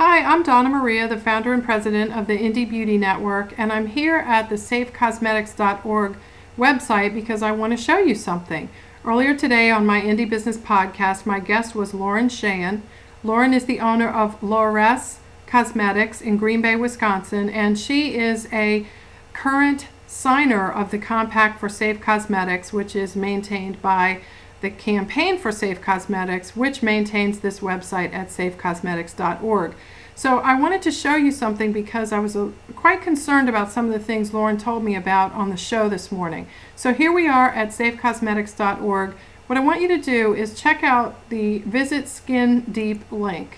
Hi, I'm Donna Maria, the founder and president of the Indie Beauty Network, and I'm here at the safecosmetics.org website because I want to show you something. Earlier today on my Indie Business podcast, my guest was Lauren Shan. Lauren is the owner of Lores Cosmetics in Green Bay, Wisconsin, and she is a current signer of the Compact for Safe Cosmetics, which is maintained by the Campaign for Safe Cosmetics, which maintains this website at safecosmetics.org. So I wanted to show you something because I was quite concerned about some of the things Lauren told me about on the show this morning. So here we are at safecosmetics.org. What I want you to do is check out the Visit Skin Deep link.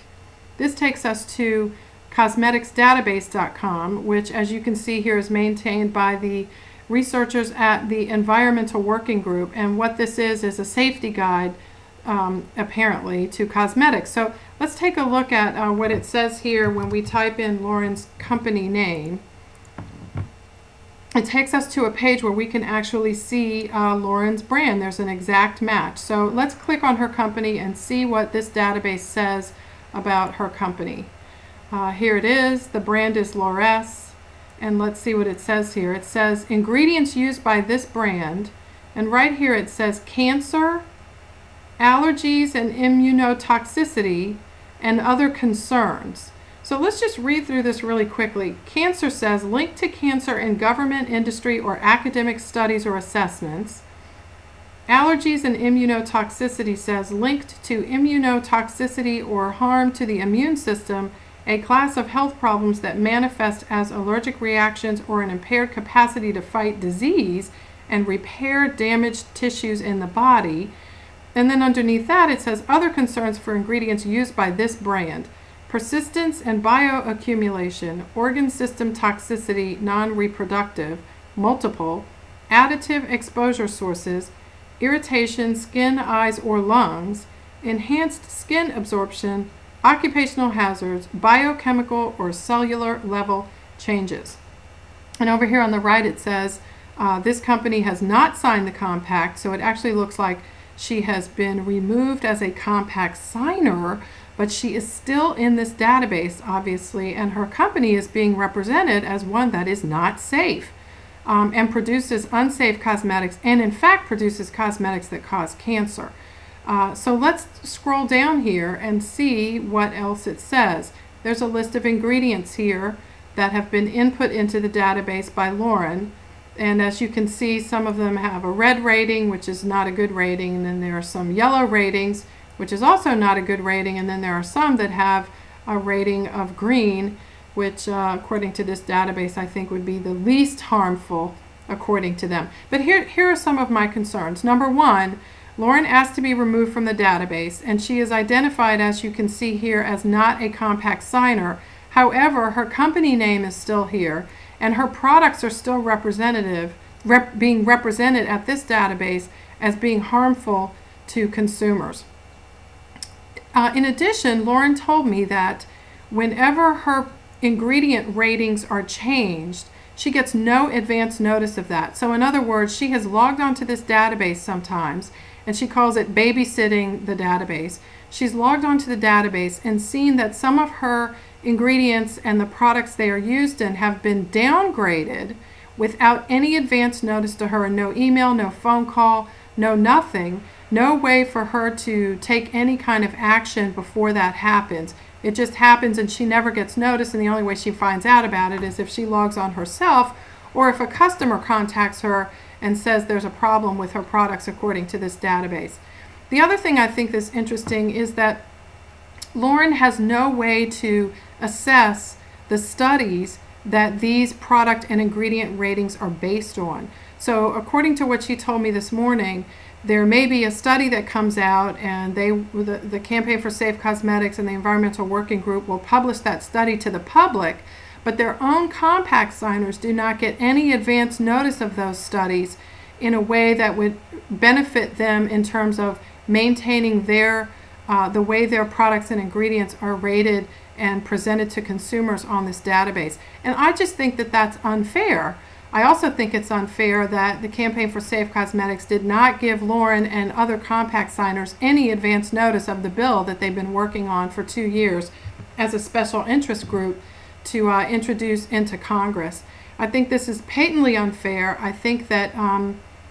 This takes us to cosmeticsdatabase.com, which, as you can see here, is maintained by the researchers at the Environmental Working Group, and what this is a safety guide apparently to cosmetics. So let's take a look at what it says here when we type in Lauren's company name. It takes us to a page where we can actually see Lauren's brand. There's an exact match. So let's click on her company and see what this database says about her company. Here it is. The brand is Lores. And let's see what it says here. It says ingredients used by this brand, and right here it says cancer, allergies and immunotoxicity, and other concerns. So let's just read through this really quickly. Cancer says linked to cancer in government, industry, or academic studies or assessments. Allergies and immunotoxicity says linked to immunotoxicity or harm to the immune system, a class of health problems that manifest as allergic reactions or an impaired capacity to fight disease and repair damaged tissues in the body. And then underneath that it says other concerns for ingredients used by this brand: persistence and bioaccumulation, organ system toxicity, non-reproductive, multiple, additive exposure sources, irritation, skin, eyes, or lungs, enhanced skin absorption, occupational hazards, biochemical or cellular level changes. And over here on the right it says this company has not signed the compact, so it actually looks like she has been removed as a compact signer, but she is still in this database, obviously, and her company is being represented as one that is not safe and produces unsafe cosmetics, and in fact produces cosmetics that cause cancer. So let's scroll down here and see what else it says. There's a list of ingredients here that have been input into the database by Lauren, and as you can see, some of them have a red rating, which is not a good rating, and then there are some yellow ratings, which is also not a good rating, and then there are some that have a rating of green, which according to this database I think would be the least harmful according to them. But here are some of my concerns. Number one, Lauren asked to be removed from the database, and she is identified, as you can see here, as not a compact signer. However, her company name is still here, and her products are still being represented at this database as being harmful to consumers. In addition, Lauren told me that whenever her ingredient ratings are changed, she gets no advance notice of that. So in other words, she has logged onto this database sometimes, and she calls it babysitting the database. She's logged onto the database and seen that some of her ingredients and the products they are used in have been downgraded without any advance notice to her, no email, no phone call, no nothing, no way for her to take any kind of action before that happens. It just happens and she never gets notice, and the only way she finds out about it is if she logs on herself, or if a customer contacts her and says there's a problem with her products according to this database. The other thing I think is interesting is that Lauren has no way to assess the studies that these product and ingredient ratings are based on. So according to what she told me this morning, there may be a study that comes out, and the Campaign for Safe Cosmetics and the Environmental Working Group will publish that study to the public, but their own compact signers do not get any advance notice of those studies in a way that would benefit them in terms of maintaining the way their products and ingredients are rated and presented to consumers on this database. And I just think that that's unfair. I also think it's unfair that the Campaign for Safe Cosmetics did not give Lauren and other compact signers any advance notice of the bill that they've been working on for 2 years as a special interest group to introduce into Congress. I think this is patently unfair. I think that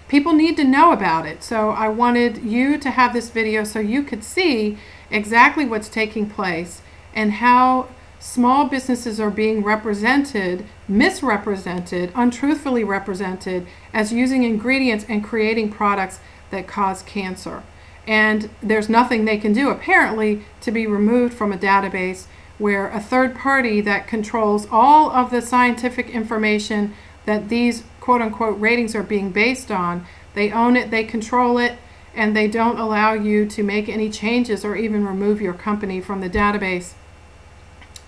people need to know about it. So I wanted you to have this video so you could see exactly what's taking place and how small businesses are being represented, misrepresented, untruthfully represented as using ingredients and creating products that cause cancer. And there's nothing they can do, apparently, to be removed from a database where a third party that controls all of the scientific information that these quote-unquote ratings are being based on, they own it, they control it, and they don't allow you to make any changes or even remove your company from the database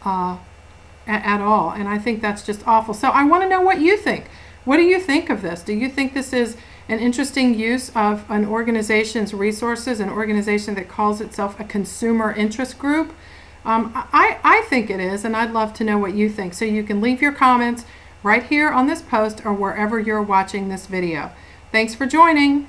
at all. And I think that's just awful. So I want to know what you think. What do you think of this? Do you think this is an interesting use of an organization's resources, an organization that calls itself a consumer interest group? I think it is, and I'd love to know what you think. So you can leave your comments right here on this post or wherever you're watching this video. Thanks for joining.